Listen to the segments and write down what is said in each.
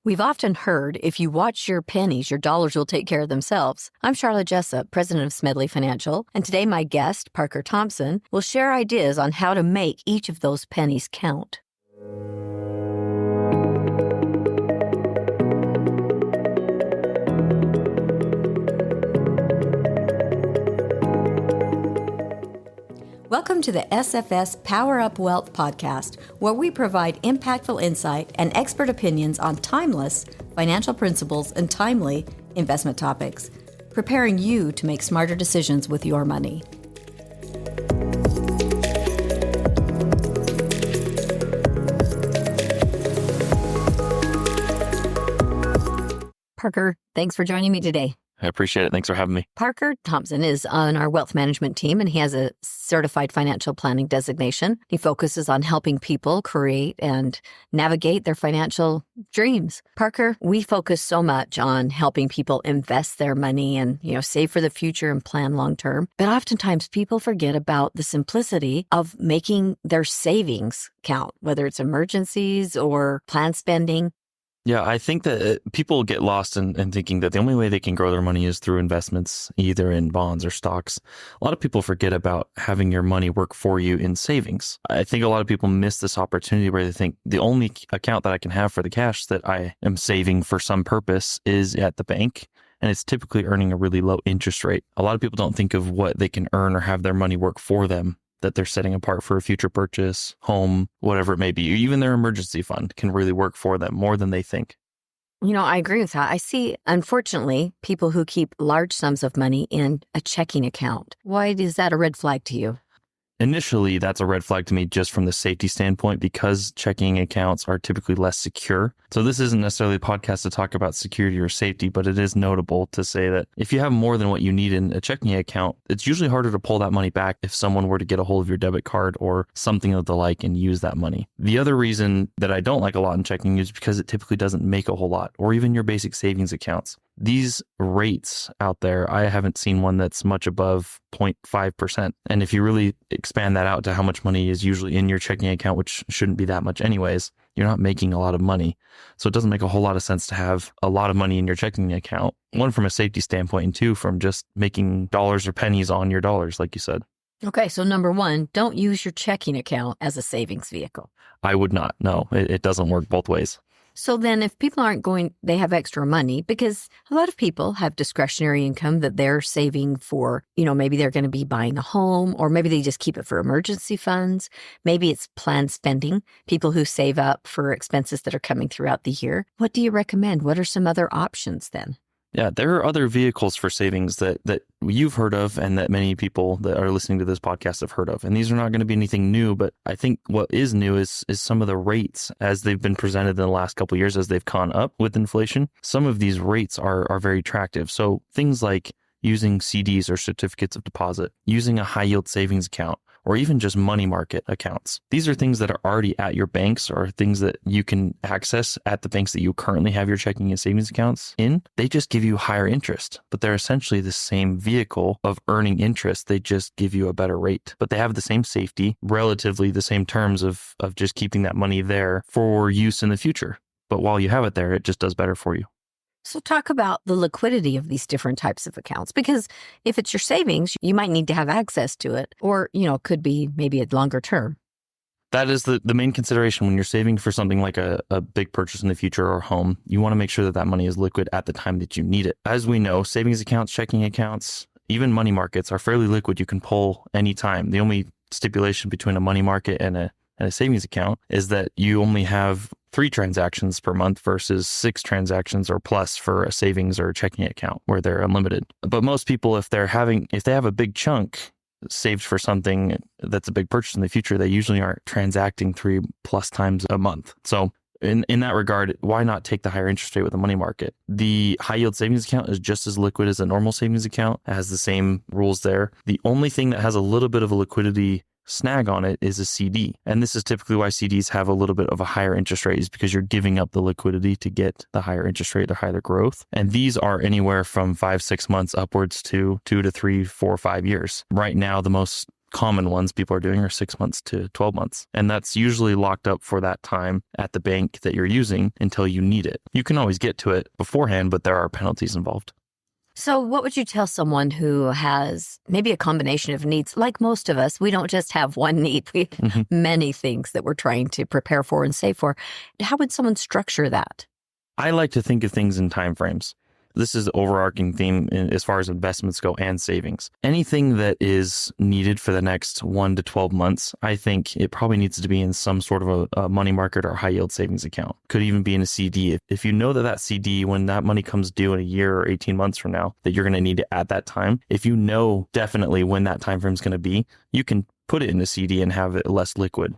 We've often heard, if you watch your pennies, your dollars will take care of themselves. I'm Sharla Jessop, president of Smedley Financial, and today my guest, Parker Thompson, will share ideas on how to make each of those pennies count. Welcome to the SFS Power Up Wealth podcast, where we provide impactful insight and expert opinions on timeless financial principles and timely investment topics, preparing you to make smarter decisions with your money. Parker, thanks for joining me today. I appreciate it. Thanks for having me. Parker Thompson is on our wealth management team, and he has a certified financial planning designation. He focuses on helping people create and navigate their financial dreams. Parker, we focus so much on helping people invest their money and, save for the future and plan long term. But oftentimes people forget about the simplicity of making their savings count, whether it's emergencies or planned spending. Yeah, I think that people get lost in thinking that the only way they can grow their money is through investments, either in bonds or stocks. A lot of people forget about having your money work for you in savings. I think a lot of people miss this opportunity where they think the only account that I can have for the cash that I am saving for some purpose is at the bank. And it's typically earning a really low interest rate. A lot of people don't think of what they can earn or have their money work for them, that they're setting apart for a future purchase, home, whatever it may be. Even their emergency fund can really work for them more than they think. I agree with that. I see, unfortunately, people who keep large sums of money in a checking account. Why is that a red flag to you? Initially, that's a red flag to me just from the safety standpoint, because checking accounts are typically less secure. So this isn't necessarily a podcast to talk about security or safety, but it is notable to say that if you have more than what you need in a checking account, it's usually harder to pull that money back if someone were to get a hold of your debit card or something of the like and use that money. The other reason that I don't like a lot in checking is because it typically doesn't make a whole lot, or even your basic savings accounts. These rates out there, I haven't seen one that's much above 0.5%. And if you really expand that out to how much money is usually in your checking account, which shouldn't be that much anyways, you're not making a lot of money. So it doesn't make a whole lot of sense to have a lot of money in your checking account. One, from a safety standpoint, and two, from just making dollars or pennies on your dollars, like you said. Okay, so number one, don't use your checking account as a savings vehicle. I would not. No, it doesn't work both ways. So then if people they have extra money, because a lot of people have discretionary income that they're saving for, maybe they're going to be buying a home, or maybe they just keep it for emergency funds. Maybe it's planned spending, people who save up for expenses that are coming throughout the year. What do you recommend? What are some other options then? Yeah, there are other vehicles for savings that you've heard of and that many people that are listening to this podcast have heard of. And these are not going to be anything new, but I think what is new is some of the rates as they've been presented in the last couple of years as they've gone up with inflation. Some of these rates are very attractive. So things like using CDs or certificates of deposit, using a high yield savings account, or even just money market accounts. These are things that are already at your banks or things that you can access at the banks that you currently have your checking and savings accounts in. They just give you higher interest, but they're essentially the same vehicle of earning interest. They just give you a better rate, but they have the same safety, relatively the same terms of just keeping that money there for use in the future. But while you have it there, it just does better for you. So talk about the liquidity of these different types of accounts, because if it's your savings, you might need to have access to it, or, it could be maybe a longer term. That is the main consideration when you're saving for something like a big purchase in the future or home. You want to make sure that money is liquid at the time that you need it. As we know, savings accounts, checking accounts, even money markets are fairly liquid. You can pull anytime. The only stipulation between a money market and a savings account is that you only have 3 transactions per month versus 6 transactions or plus for a savings or a checking account where they're unlimited. But most people, if they have a big chunk saved for something that's a big purchase in the future, they usually aren't transacting 3+ times a month. So in that regard, why not take the higher interest rate with a money market? The high yield savings account is just as liquid as a normal savings account. It has the same rules there. The only thing that has a little bit of a liquidity snag on it is a CD. And this is typically why CDs have a little bit of a higher interest rate, is because you're giving up the liquidity to get the higher interest rate, the higher growth. And these are anywhere from 5-6 months upwards to 2 to 3, 4, 5 years. Right now, the most common ones people are doing are 6 months to 12 months. And that's usually locked up for that time at the bank that you're using until you need it. You can always get to it beforehand, but there are penalties involved. So what would you tell someone who has maybe a combination of needs? Like most of us, we don't just have one need. We have many things that we're trying to prepare for and save for. How would someone structure that? I like to think of things in time frames. This is the overarching theme as far as investments go and savings. Anything that is needed for the next 1 to 12 months, I think it probably needs to be in some sort of a money market or high yield savings account. Could even be in a CD. If you know that CD, when that money comes due in a year or 18 months from now, that you're going to need it at that time, if you know definitely when that time frame is going to be, you can put it in a CD and have it less liquid.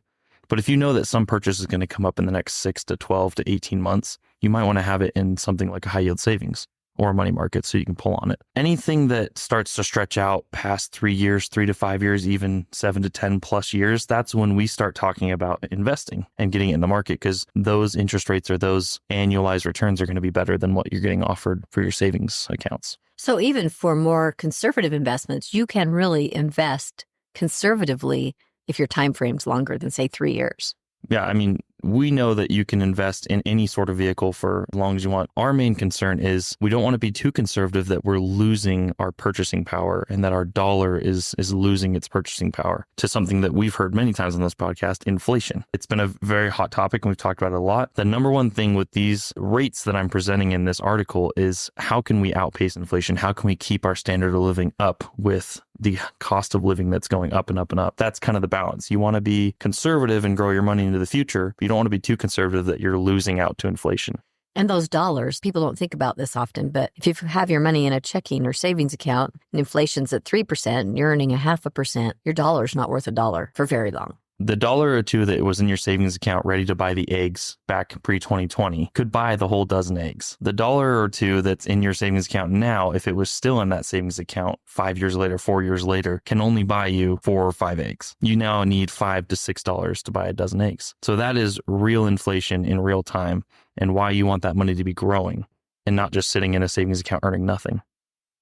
But if you know that some purchase is going to come up in the next 6 to 12 to 18 months, you might want to have it in something like a high yield savings or money market so you can pull on it. Anything that starts to stretch out past 3 years, 3 to 5 years, even 7 to 10 plus years, that's when we start talking about investing and getting it in the market, because those interest rates or those annualized returns are going to be better than what you're getting offered for your savings accounts. So even for more conservative investments, you can really invest conservatively if your time frame's longer than, say, 3 years. Yeah, I mean, we know that you can invest in any sort of vehicle for as long as you want. Our main concern is we don't want to be too conservative that we're losing our purchasing power and that our dollar is losing its purchasing power to something that we've heard many times on this podcast, inflation. It's been a very hot topic and we've talked about it a lot. The number one thing with these rates that I'm presenting in this article is how can we outpace inflation? How can we keep our standard of living up with the cost of living that's going up and up and up? That's kind of the balance. You want to be conservative and grow your money into the future, but you don't want to be too conservative that you're losing out to inflation. And those dollars, people don't think about this often, but if you have your money in a checking or savings account and inflation's at 3% and you're earning 0.5%, your dollar's not worth $1 for very long. The dollar or two that was in your savings account ready to buy the eggs back pre-2020 could buy the whole dozen eggs. The dollar or two that's in your savings account now, if it was still in that savings account 5 years later, 4 years later, can only buy you 4 or 5 eggs. You now need $5 to $6 to buy a dozen eggs. So that is real inflation in real time and why you want that money to be growing and not just sitting in a savings account earning nothing.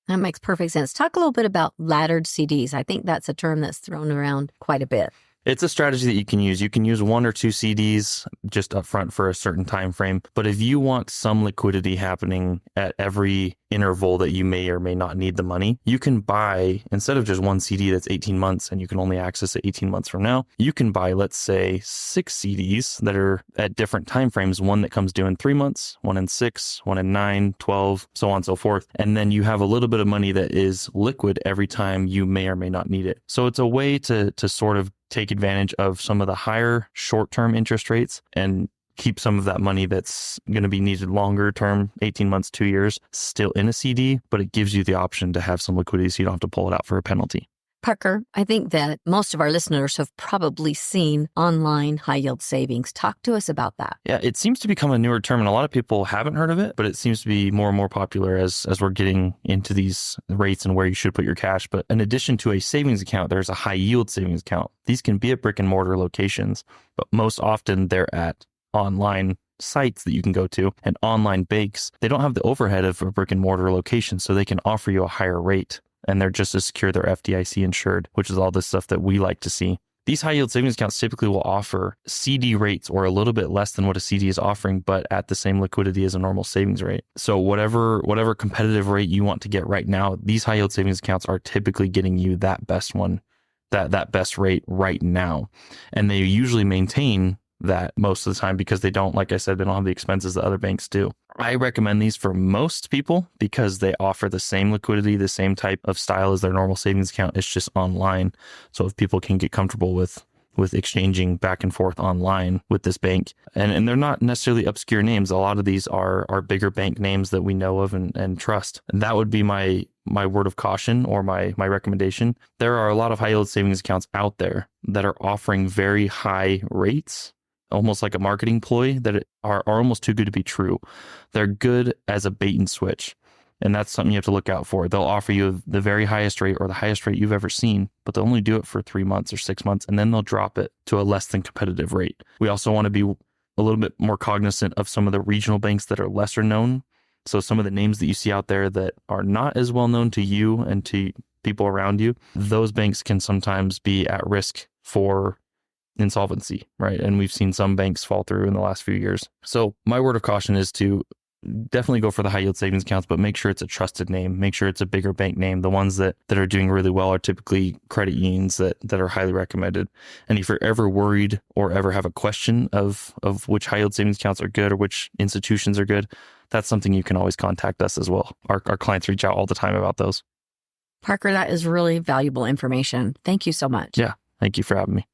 That makes perfect sense. Talk a little bit about laddered CDs. I think that's a term that's thrown around quite a bit. It's a strategy that you can use. You can use 1 or 2 CDs just up front for a certain time frame. But if you want some liquidity happening at every interval that you may or may not need the money, you can buy, instead of just 1 CD that's 18 months and you can only access it 18 months from now, you can buy, let's say, 6 CDs that are at different time frames, one that comes due in 3 months, one in 6, one in 9, 12, so on and so forth. And then you have a little bit of money that is liquid every time you may or may not need it. So it's a way to sort of take advantage of some of the higher short-term interest rates and keep some of that money that's going to be needed longer term, 18 months, 2 years, still in a CD, but it gives you the option to have some liquidity so you don't have to pull it out for a penalty. Parker, I think that most of our listeners have probably seen online high yield savings. Talk to us about that. Yeah, it seems to become a newer term and a lot of people haven't heard of it, but it seems to be more and more popular as we're getting into these rates and where you should put your cash. But in addition to a savings account, there's a high yield savings account. These can be at brick and mortar locations, but most often they're at online sites that you can go to and online banks. They don't have the overhead of a brick and mortar location, so they can offer you a higher rate. And they're just as secure, they're FDIC insured, which is all this stuff that we like to see. These high yield savings accounts typically will offer CD rates or a little bit less than what a CD is offering, but at the same liquidity as a normal savings rate. So whatever competitive rate you want to get right now, these high yield savings accounts are typically getting you that best one, that best rate right now. And they usually maintain that most of the time because they don't, like I said, they don't have the expenses that other banks do. I recommend these for most people because they offer the same liquidity, the same type of style as their normal savings account. It's just online. So if people can get comfortable with exchanging back and forth online with this bank, and they're not necessarily obscure names. A lot of these are bigger bank names that we know of and trust. And that would be my word of caution or my recommendation. There are a lot of high yield savings accounts out there that are offering very high rates, almost like a marketing ploy, that are almost too good to be true. They're good as a bait and switch. And that's something you have to look out for. They'll offer you the very highest rate or the highest rate you've ever seen, but they'll only do it for 3 months or 6 months, and then they'll drop it to a less than competitive rate. We also want to be a little bit more cognizant of some of the regional banks that are lesser known. So some of the names that you see out there that are not as well known to you and to people around you, those banks can sometimes be at risk for insolvency, right? And we've seen some banks fall through in the last few years. So my word of caution is to definitely go for the high yield savings accounts, but make sure it's a trusted name. Make sure it's a bigger bank name. The ones that are doing really well are typically credit unions that are highly recommended. And if you're ever worried or ever have a question of which high yield savings accounts are good or which institutions are good, that's something you can always contact us as well. Our clients reach out all the time about those. Parker, that is really valuable information. Thank you so much. Yeah. Thank you for having me.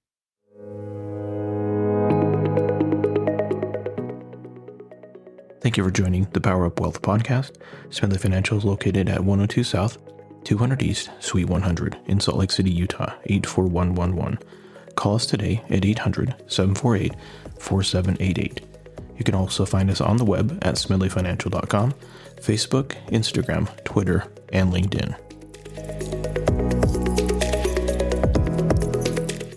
Thank you for joining the Power Up Wealth podcast. Smedley Financial is located at 102 South, 200 East, Suite 100 in Salt Lake City, Utah, 84111. Call us today at 800-748-4788. You can also find us on the web at smedleyfinancial.com, Facebook, Instagram, Twitter, and LinkedIn.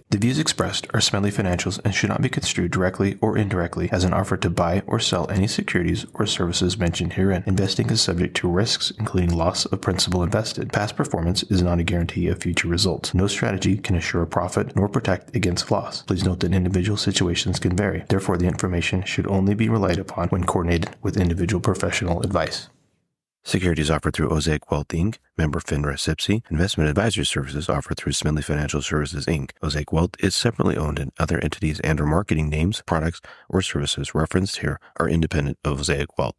The views expressed are Smedley Financial's and should not be construed directly or indirectly as an offer to buy or sell any securities or services mentioned herein. Investing is subject to risks, including loss of principal invested. Past performance is not a guarantee of future results. No strategy can assure a profit nor protect against loss. Please note that individual situations can vary. Therefore, the information should only be relied upon when coordinated with individual professional advice. Securities offered through Osaic Wealth Inc., member FINRA SIPC. Investment advisory services offered through Smedley Financial Services Inc. Osaic Wealth is separately owned, and other entities and/or marketing names, products, or services referenced here are independent of Osaic Wealth.